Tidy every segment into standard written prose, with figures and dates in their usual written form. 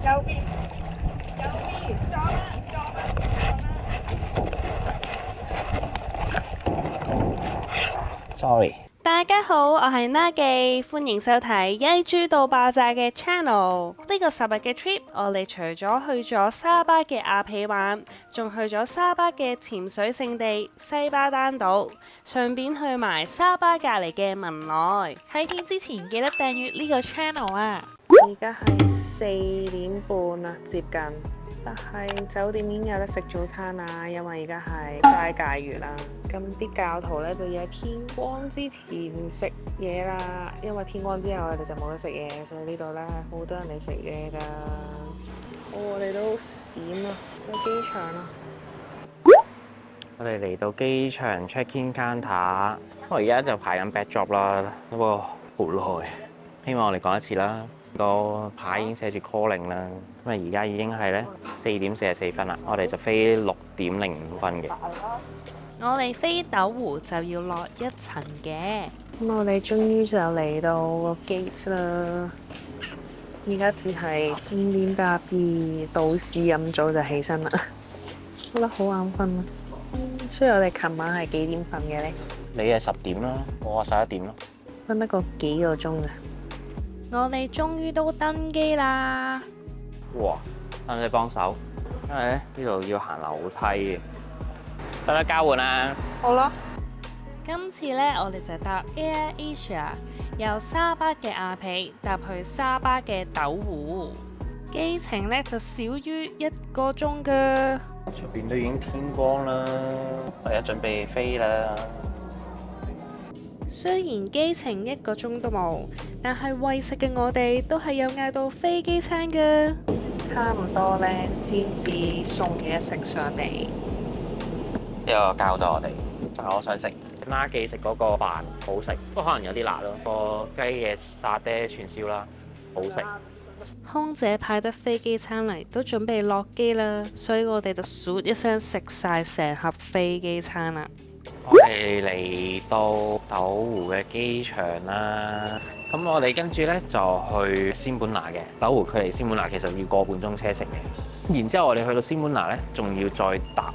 右邊，右邊，撞啦，撞啦，撞啦。Sorry。大家好，我係 Nagi，歡迎收睇《一豬到爆炸》嘅 channel。呢個10日嘅 trip，我哋除咗去咗沙巴嘅亞庇玩，仲去咗沙巴嘅潛水勝地西巴丹島，順便去埋沙巴隔離嘅文萊。喺片之前記得訂閱呢個 channel 啊！而家係4點半啦，接近。但係酒店已經有得食早餐啦，因為而家係齋戒月啦。咁啲教徒咧就要喺天光之前食嘢啦，因為天光之後我哋就冇得食嘢，所以呢度咧係好多人嚟食嘢㗎。我哋都閃啦，去機場啦。我哋嚟到機場 check-in counter， 我而家就排緊 backdrop 啦，不過好耐。希望我哋講一次啦。個牌已經寫住 calling 啦，因為而家已經係咧4點44分啦，我哋就飛6點05分嘅。我哋飛斗湖就要落一層嘅。咁我哋終於就嚟到個 gate 啦。而家只係5點82，到市咁早就起身啦，覺得好眼瞓啊。所以我哋琴晚係幾點瞓嘅咧？你係10點啦，我11點咯。瞓得個幾個鐘啊！我哋終於都登機啦！哇，使唔使幫手？因為咧呢度要行樓梯嘅，得唔得交換啊？好啦，今次呢，我哋就搭 Air Asia 由沙巴嘅亞庇搭去沙巴嘅斗湖，機程呢就少於1個鐘㗎。出邊都已經天光啦，我而家準備飛啦。雖然機程1個鐘都冇，但係為食嘅我哋都係有嗌到飛機餐㗎。差唔多咧先至送嘢食上嚟。呢個教到我哋，但係我想食孖記食嗰個飯好食，不過可能有啲辣咯。個雞嘅沙爹串燒啦，好食。空姐派得飛機餐嚟，都準備落機啦，所以我哋就唰一聲食晒成盒飛機餐啦。我哋嚟到斗湖嘅機場啦，咁我哋跟住呢就去仙本那嘅。斗湖距離仙本那其實要個半鐘車程嘅，然之後我哋去到仙本那呢，仲要再搭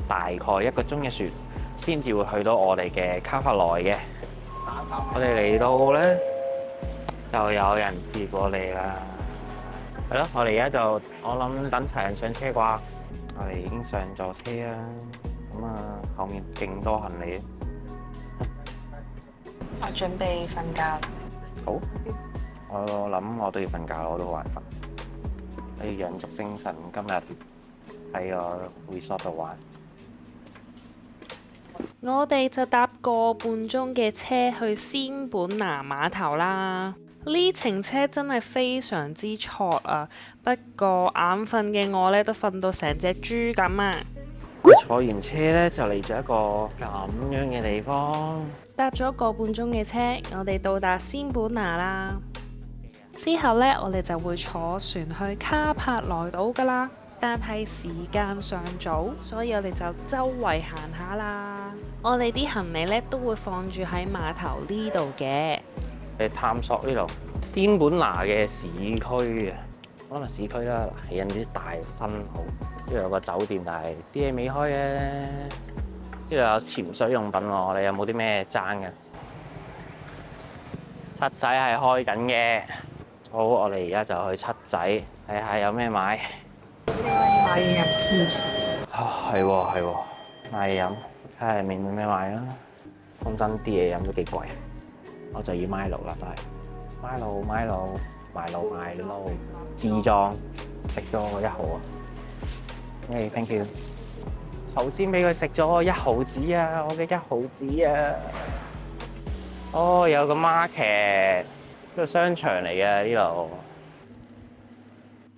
大概1個鐘嘅船，先至會去到我哋嘅卡帕萊嘅。我哋嚟到呢，就有人接過嚟啦，係咯，我哋而家就我諗等齊人上車啩，我哋已經上咗車啦。咁啊，後面勁多行李。我準備瞓覺。好，我諗我都要瞓覺，我都好眼瞓。我要養足精神，今日喺個 resort 度玩。我哋就搭個半鐘嘅車去仙本那碼頭啦。呢程車真係非常之錯啊！不過眼瞓嘅我呢，都瞓到成隻豬咁啊！坐完車咧，就嚟咗一個咁樣嘅地方。搭咗個半鐘嘅車，我哋到達仙本那啦。之後呢，我哋就會坐船去卡帕萊島噶啦。但係時間尚早，所以我哋就周圍行下啦。我哋啲行李呢，都會放住喺碼頭呢度嘅。嚟探索呢度仙本那嘅市區啊！我諗係市區啦，起緊啲大新好。呢度有個酒店，但係啲嘢未開嘅。呢度有潛水用品喎，我哋有冇啲咩爭嘅？七仔係開緊嘅。好，我哋而家就去七仔睇下有咩買。買嘢飲先。係喎，買嘢飲，睇下入面有咩買啦。講真，啲嘢飲都幾貴，我就要Milo啦，都係Milo，自裝食咗我1毫啊！thank you。頭先俾佢食咗我1毫子啊，我嘅1毫子啊！哦，有個 market， 呢個商場嚟嘅呢度。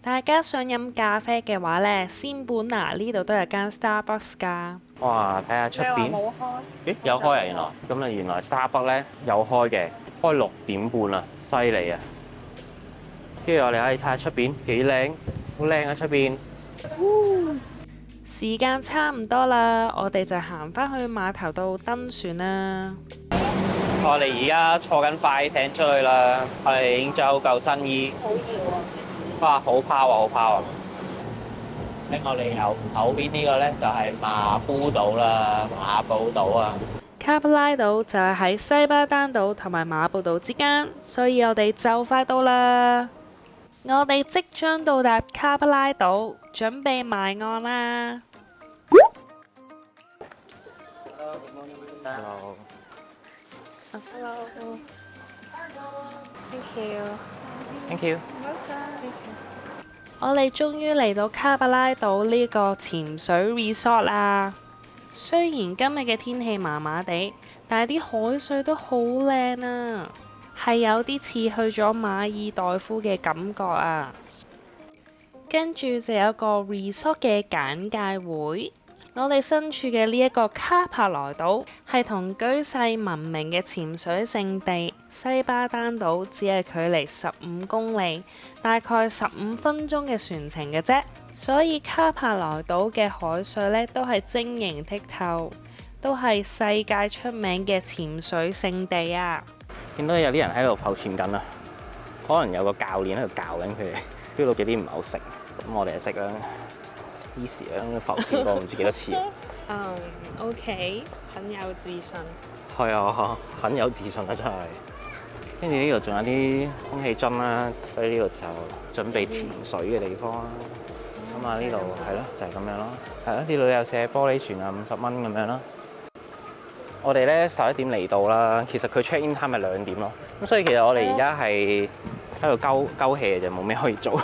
大家想飲咖啡嘅話呢，仙本那呢度都有間 Starbucks 㗎。哇！睇下出邊，咦有開啊原來，咁啊原來 Starbucks 咧有開嘅，開6點半啊，犀利啊！跟住我哋可以睇下出邊幾靚，好靚啊出邊。時間差唔多啦，我哋就行返去碼頭度登船啦。我哋而家坐緊快艇出去啦，我哋已經着好救生衣。好熱喎！哇，好拋啊，好拋啊！咁我哋右手邊呢個咧就係馬布島啦，馬布島啊。卡普拉島就係喺西巴丹島同埋馬布島之間，所以我哋就快到啦。我哋即將到達卡普拉島，準備埋岸啦。Hello。Thank you。 Thank you。我哋終於嚟到卡普拉島呢個潛水 resort 啦。雖然今日嘅天氣麻麻地，但係啲海水都好靚啊，係有啲似去咗馬爾代夫嘅感覺啊。跟住就有個 resort 嘅簡介會。我哋身處嘅呢一個卡帕萊島係同居世聞名嘅潛水勝地西巴丹島只係距離15公里，大概15分鐘嘅船程嘅啫。所以卡帕萊島嘅海水呢都係晶瑩剔透，都係世界出名嘅潛水勝地啊！見到有啲人喺度浮潛緊啊，可能有個教練喺度教緊佢哋，呢度幾啲唔係好識，咁我哋就識啦。easy 啦，浮潛過唔知幾多次。OK， 很有自信。係啊，很有自信啊，真係。跟住呢度仲有啲空氣樽啦，所以呢度就準備潛水嘅地方啦。咁啊，呢度係咯，就係咁樣咯。係咯，呢度有寫玻璃船啊，50蚊咁樣咯。我哋咧11點嚟到啦，其實佢 check in time 係2點咯。咁所以其實我哋而家係喺度鳩 hea 嘅啫，冇咩可以做。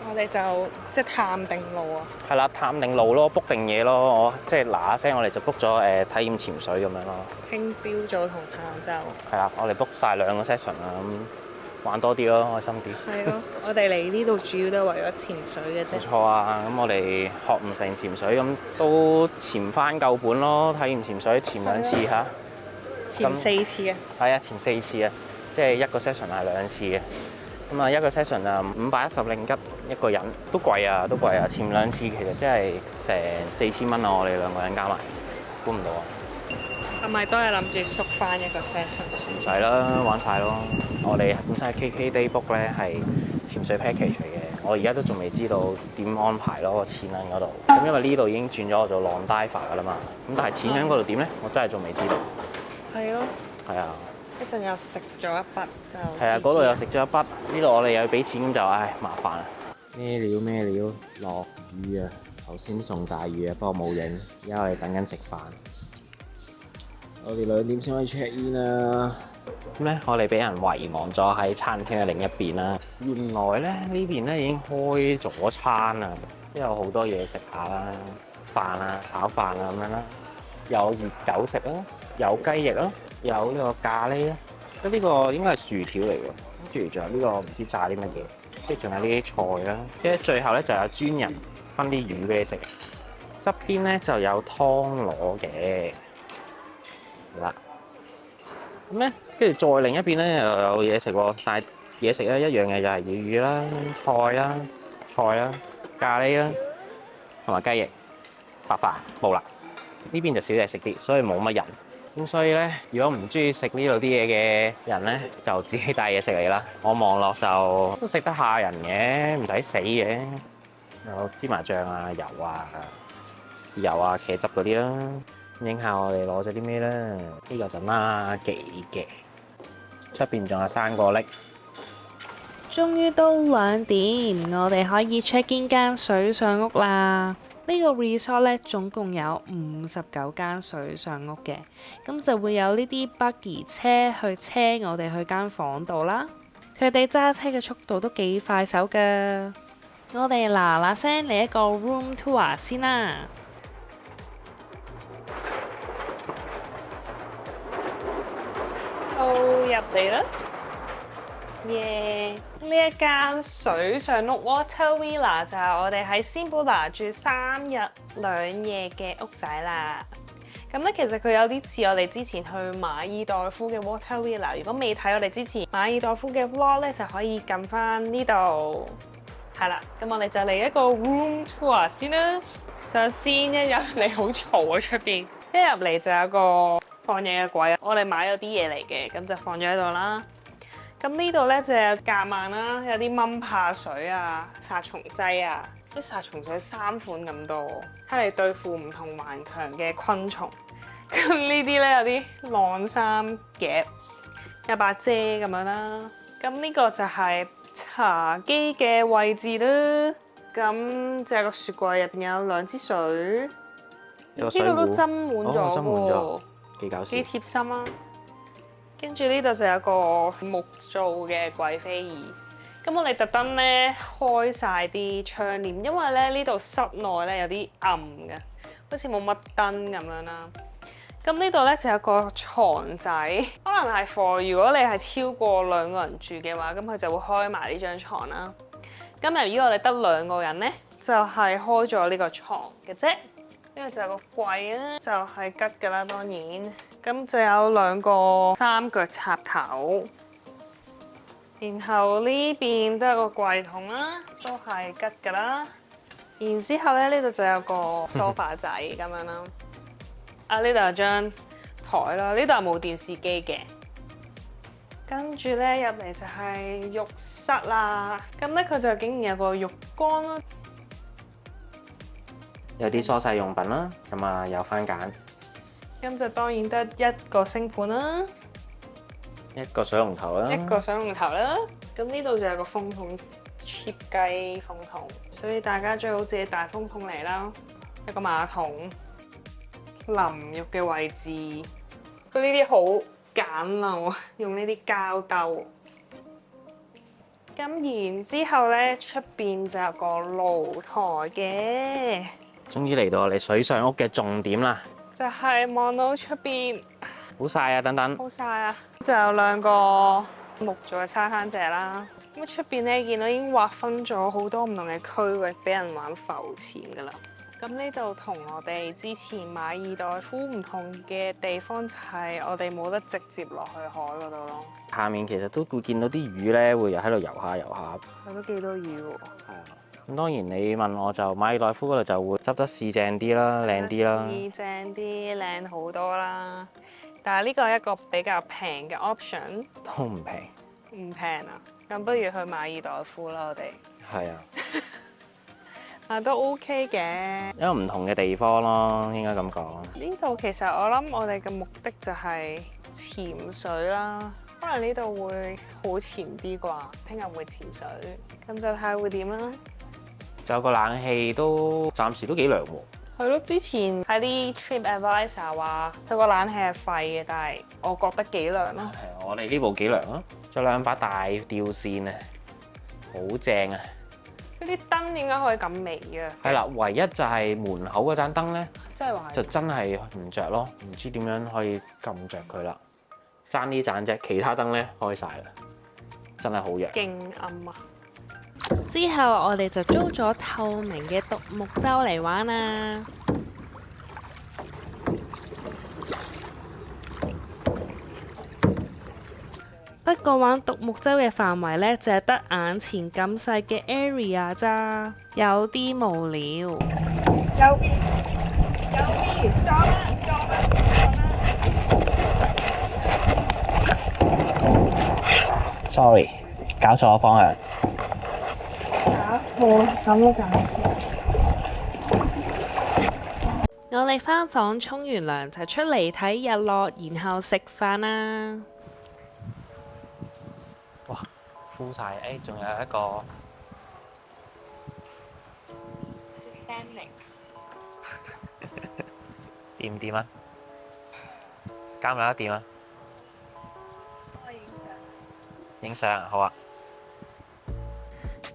我哋就即係探定路啊。係啦，探定路咯 ，book 定嘢咯。我即係嗱嗱聲，我哋就 book 咗體驗潛水咁樣咯。聽朝早同下晝。係啦，我哋 book 晒2個 session 啦，咁玩多啲咯，開心啲。係咯，我哋嚟呢度主要都係為咗潛水嘅啫。冇錯啊，咁我哋學唔成潛水，咁都潛翻夠本咯。體驗潛水潛2次嚇。潛4次啊。係啊，潛4次啊，即係1個 session 係2次嘅。咁啊，1個 session 啊510令吉一個人，都貴啊，都貴啊！潛2次其實真係成4000蚊啊！我哋2個人加埋，估唔到啊！係咪都係諗住縮翻一個 session 唔使啦，玩晒咯！我哋本身係 KK Day Book 咧係潛水 package 嚟嘅，我而家都仲未知道點安排咯個錢喺嗰度。咁因為呢度已經轉咗我做 long diver 㗎啦嘛，咁但係錢喺嗰度點咧？我真係仲未知道。係咯。係啊。一陣又食咗一筆就係啊，嗰度又食咗一筆，呢度我哋又要俾錢，咁就唉麻煩啦。咩料咩料？落雨啊！頭先仲大雨啊，不過冇影。而家我哋等緊食飯。我哋2點先可以 check in 啊。咁咧，我哋俾人遺忘咗喺餐廳嘅另一邊啦。原來咧呢邊咧已經開咗餐啦，都有好多嘢食下啦，飯啊、炒飯啊咁樣啦，有熱狗食啦，有雞翼啦。有呢個咖喱啦，咁呢個應該係薯條嚟嘅，跟住仲有呢個唔知炸啲乜嘢，跟住仲有呢啲菜啦，跟住最後咧就有專人分啲魚俾你食，側邊咧就有湯螺嘅，啦，咁咧跟住再另一邊咧又有嘢食喎，但係嘢食咧一樣嘅就係魚啦、菜啦、咖喱啦，同埋雞翼、白飯冇啦，呢邊就少嘢食啲，所以冇乜人。咁所以咧，如果唔中意食呢度啲嘢嘅人咧，就自己帶嘢食嚟啦。我望落就都食得下人嘅，唔使死嘅。有芝麻醬啊、油啊、豉油啊、茄汁嗰啲啦。影下我哋攞咗啲咩啦？呢個就孖記嘅，出邊仲有3個拎。終於都2點，我哋可以 check in 間水上屋啦。呢個 resort 咧總共有59間水上屋嘅，咁就會有呢啲 buggy 車去車我哋去間房度啦。佢哋揸車嘅速度都幾快手㗎。我哋嗱嗱聲嚟一個 room tour 先啦。入嚟啦！耶！呢一間水上屋 Water Villa 就係我哋喺仙本那住3日2夜嘅屋仔啦。咁咧其實佢有啲似我哋之前去馬爾代夫嘅 Water Villa。如果未睇我哋之前馬爾代夫嘅 vlog 咧，就可以撳翻呢度。係啦，咁我哋就嚟一個 room tour 先啦。首先一入嚟好嘈啊，出邊一入嚟就有個放嘢嘅櫃，我哋買咗啲嘢嚟嘅，咁就放咗喺度啦。咁呢度咧就有夾萬啦，有啲蚊怕水啊、殺蟲劑啊，啲殺蟲劑3款咁多，係嚟對付唔同頑強嘅昆蟲。咁呢啲咧有啲晾衫夾，有把遮咁樣啦。咁呢個就係茶几嘅位置啦。咁就係個雪櫃入邊有2支水，呢度都斟滿咗喎，幾搞笑，幾貼心啊！跟住呢度就有個木做嘅貴妃椅。咁我哋特登咧開晒啲窗簾，因為咧呢度室內咧有啲暗嘅，好似冇乜燈咁樣啦。咁呢度咧就有個床仔，可能係 for 如果你係超過2個人住嘅話，咁佢就會開埋呢張床啦。咁由於我哋得2個人咧，就係開咗呢個床嘅啫。呢度就有個櫃啦，就係吉㗎啦，當然。咁就有2個3腳插頭，然後呢邊都有個櫃筒啦，都係吉㗎啦。然之後咧，呢度就有個梳化仔咁樣啦。啊，呢度有張台啦，呢度係冇電視機嘅。跟住咧入嚟就係浴室啦。咁咧佢就竟然有個浴缸啦，有啲梳洗用品啦，咁啊有番梘，咁就當然得1個星盤啦，一個水龍頭啦， 1個水龍頭啦。咁呢度就有個風筒 cheap 雞風筒，所以大家最好自己帶風筒嚟啦。一個馬桶，淋浴嘅位置，佢呢啲好簡陋啊，用呢啲膠兜。咁然之後咧，出邊就有個露台嘅，終於嚟到我哋水上屋嘅重點啦！就係望到出邊好曬啊！等等，好晒啊！就有2個木做嘅沙灘席啦。咁出邊咧見到已經劃分咗好多唔同嘅區域俾人玩浮潛噶啦。咁呢度同我哋之前馬爾代夫唔同嘅地方就係我哋冇得直接落去海嗰度咯。下面其實都會見到啲魚咧，會又喺度游下游下。係都幾多魚喎。係啊。咁當然你問我就馬爾代夫嗰度就會執得市正啲啦，靚啲啦。市正啲，靚好多啦。但係呢個係一個比較平嘅 option。都唔平。唔平啊！咁不如去馬爾代夫啦，我哋。係啊。啊，都 OK 嘅。因為唔同嘅地方咯，應該咁講。呢度其實我諗我哋嘅目的就係潛水啦，可能呢度會好潛啲啩，聽日會潛水，咁就睇下會點啦。仲有個冷氣都暫時都幾涼喎。係咯，之前喺啲 Trip Advisor 話佢個冷氣係廢嘅，但係我覺得幾涼咯。係啊，我哋呢部幾涼啊！仲有2把大吊扇啊，好正啊！呢啲燈點解可以咁微嘅？係啦，唯一就係門口嗰盞燈咧，即係話就真係唔着咯，唔知點樣可以撳着佢啦。爭呢盞啫，其他燈咧開晒啦，真係好弱。勁暗啊！之後我哋就租咗透明嘅獨木舟嚟玩啊！不過玩獨木舟嘅範圍呢，就係得眼前咁細嘅 area 咋，有啲無聊。右邊，撞啦！ Sorry， 搞錯方向。搞錯，咁都搞錯。我哋返房沖完涼就出嚟睇日落，然後食飯啦。哇，敷晒，仲有一個掂唔掂啊？監唔監得掂啊？影相啊，好啊！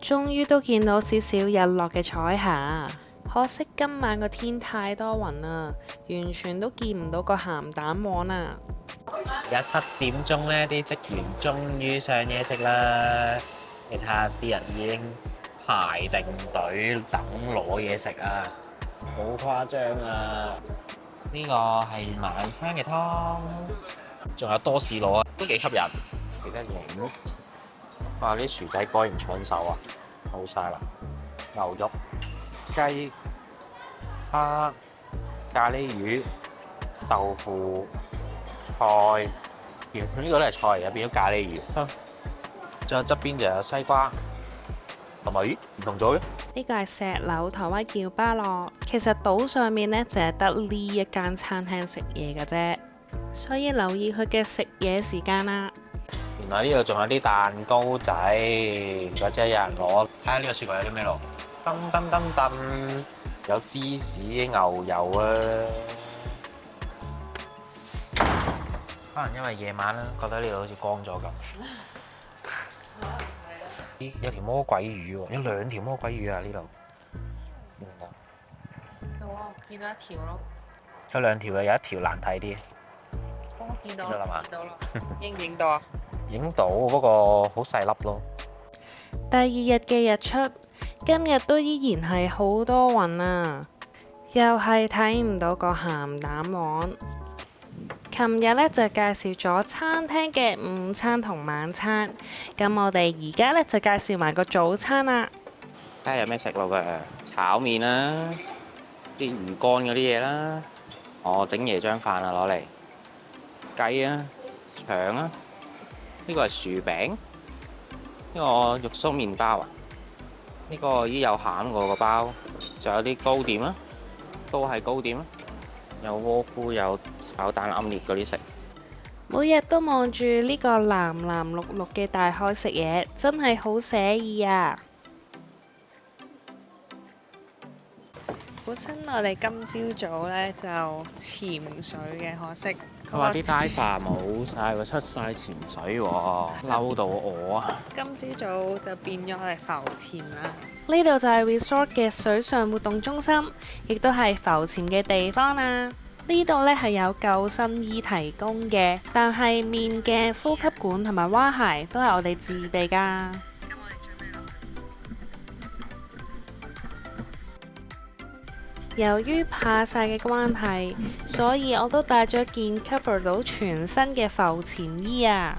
終於都見到少少日落嘅彩霞，可惜今晚個天太多雲啦，完全都見唔到個鹹蛋黃啊！而家7點鐘咧，啲職員終於上嘢食啦。你睇下啲人已經排定隊等攞嘢食啊，好誇張啊！呢個係晚餐嘅湯，仲有多士攞啊，都幾吸引，記得影。哇！啲薯仔果然搶手啊，好晒啦！牛肉、雞、蝦、咖喱魚、豆腐、菜，呢個都係菜嚟嘅，變咗咖喱魚。仲有側邊就有西瓜，同埋咦唔同咗嘅。呢個係石樓，台灣叫巴樂。其實島上面呢，淨係得呢一間餐廳食嘢嘅啫，所以留意佢嘅食嘢時間啦。原來呢度仲有啲蛋糕仔，唔怪之有人攞。睇下呢個雪櫃有啲咩咯？噔噔噔噔，有芝士牛油啊！可能因為夜晚啦，覺得呢度好似光咗咁。有條魔鬼魚喎，有2條魔鬼魚啊！呢度到啊，我見到一條咯。有2條嘅，有一條難睇啲。我見到見到啦嘛見到啦，影唔影到啊？影到，不過好細粒咯。第二日嘅日出，今日都依然係好多雲啊，又係睇唔到個鹹蛋黃。琴日呢，就介紹咗餐廳嘅午餐同晚餐，咁我哋而家呢，就介紹埋個早餐啦。睇下有咩食咯嘅，炒麵啦，啲魚乾嗰啲嘢啦，我整椰漿飯啊攞嚟，雞啊，腸啊，呢個係薯餅，呢個肉鬆麵包啊，呢個已經有餡過個包，仲有啲糕點啊，都係糕點啊，有窩夫有炒蛋奄列嗰啲食。每日都望住呢個藍藍綠綠嘅大海食嘢，真係好寫意啊！本身我哋今朝早呢就潛水嘅，可惜佢話啲 diver 冇晒喎，出晒潛水喎，嬲到我啊！今朝早就變咗我哋浮潛啦。呢度就係 resort 嘅水上活動中心，亦都係浮潛嘅地方啦。呢度呢係有救生衣提供嘅，但係面嘅呼吸管同埋蛙鞋都係我哋自備㗎。由於怕曬嘅關係，所以我都帶咗件 cover 到全身嘅浮潛衣啊。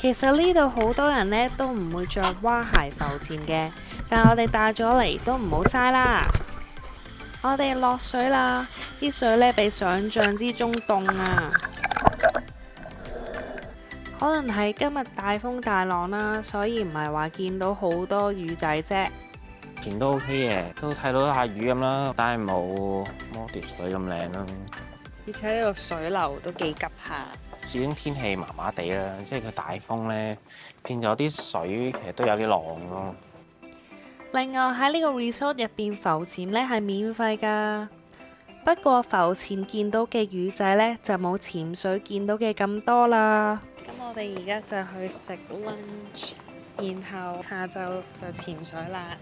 其實呢度好多人呢都唔會着蛙鞋浮潛嘅，但我哋帶咗嚟都唔好嘥啦。我哋落水啦，啲水呢比想象之中凍啊！可能係今日大風大浪啦，所以唔係話見到好多魚仔啫。前都 OK 嘅，都睇到下魚咁啦，但係冇摩碟水咁靚咯。而且呢個水流都幾急下。始終天氣麻麻地啦，即係佢大風咧，變咗啲水其實都有啲浪咯。另外喺呢個 resort 入邊浮潛呢係免費㗎，不過浮潛見到嘅魚仔呢，就冇潛水見到嘅咁多啦。咁我哋而家就去食 lunch，然後下晝就潛水啦。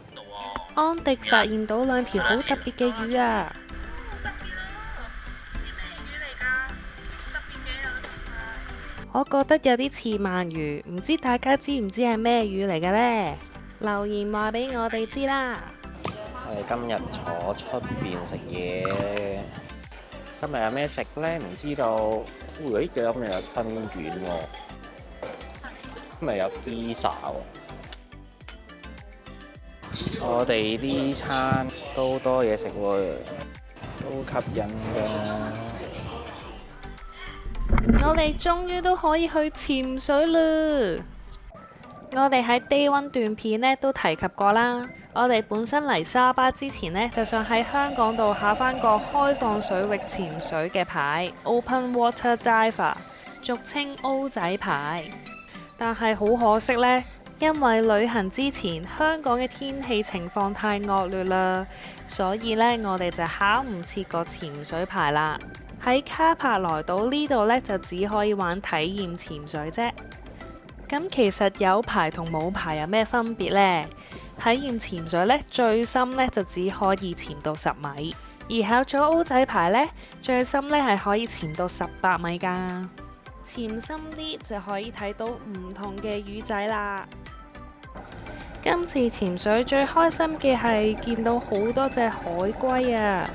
安迪發現到2條好特別嘅魚啊！我覺得有啲似鰻魚，唔知大家知唔知係咩魚嚟嘅呢？留言話俾我哋知啦。我哋今日坐出邊食嘢，今日有咩食呢？唔知道。咦，今日有春卷喎，今日有披薩喎。我哋呢餐都多嘢食喎，都吸引㗎。我哋終於都可以去潛水啦！我哋喺 Day 1段片呢都提及過啦。我哋本身嚟沙巴之前呢，就想喺香港度考返個開放水域潛水嘅牌 Open Water Diver， 俗稱 O 仔牌。但係好可惜呢，因為旅行之前香港嘅天氣情況太惡劣啦，所以呢，我哋就考唔切個潛水牌啦。喺卡帕萊島呢度呢，就只可以玩體驗潛水啫。咁其實有牌同冇牌有咩分別呢？體驗潛水呢，最深呢就只可以潛到10米，而考咗 O 仔牌呢，最深呢係可以潛到18米㗎。潛深啲就可以睇到唔同嘅魚仔啦。今次潛水最開心嘅係見到好多隻海龜啊！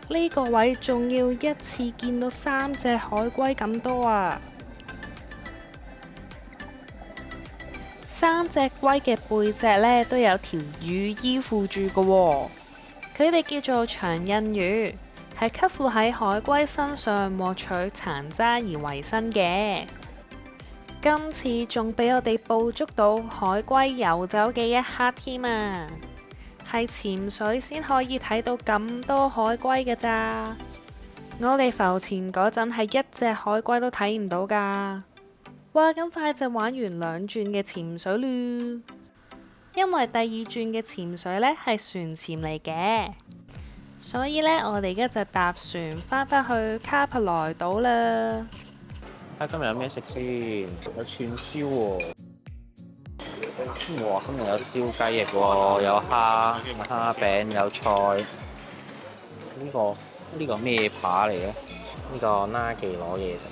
呢個位仲要一次見到3隻海龜咁多啊！3隻龜嘅背脊呢都有條魚衣附住㗎喎，佢哋叫做長印魚，係給附喺海龜身上獲取殘渣而為生嘅。今次仲俾我哋捕捉到海龜游走嘅一刻添啊！係潛水先可以睇到咁多海龜嘅咋。我哋浮潛嗰陣係一隻海龜都睇唔到噶。哇！咁快就玩完2轉嘅潛水嚕，因為第2轉嘅潛水呢係船潛嚟嘅，所以呢，我哋而家就搭船返返去卡帕萊島啦。睇今日有咩食先？有串燒喎。哇！今日有燒雞翼喎，有蝦餅，有菜。呢個咩扒嚟嘅？呢個拉記攞嘢食。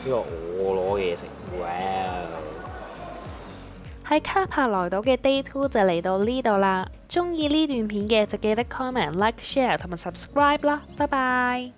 呢個我攞嘢食。哇！喺卡帕萊島嘅 Day 2就嚟到呢度啦。鍾意呢段片嘅就記得 comment、like、share 同埋 subscribe 啦。拜拜。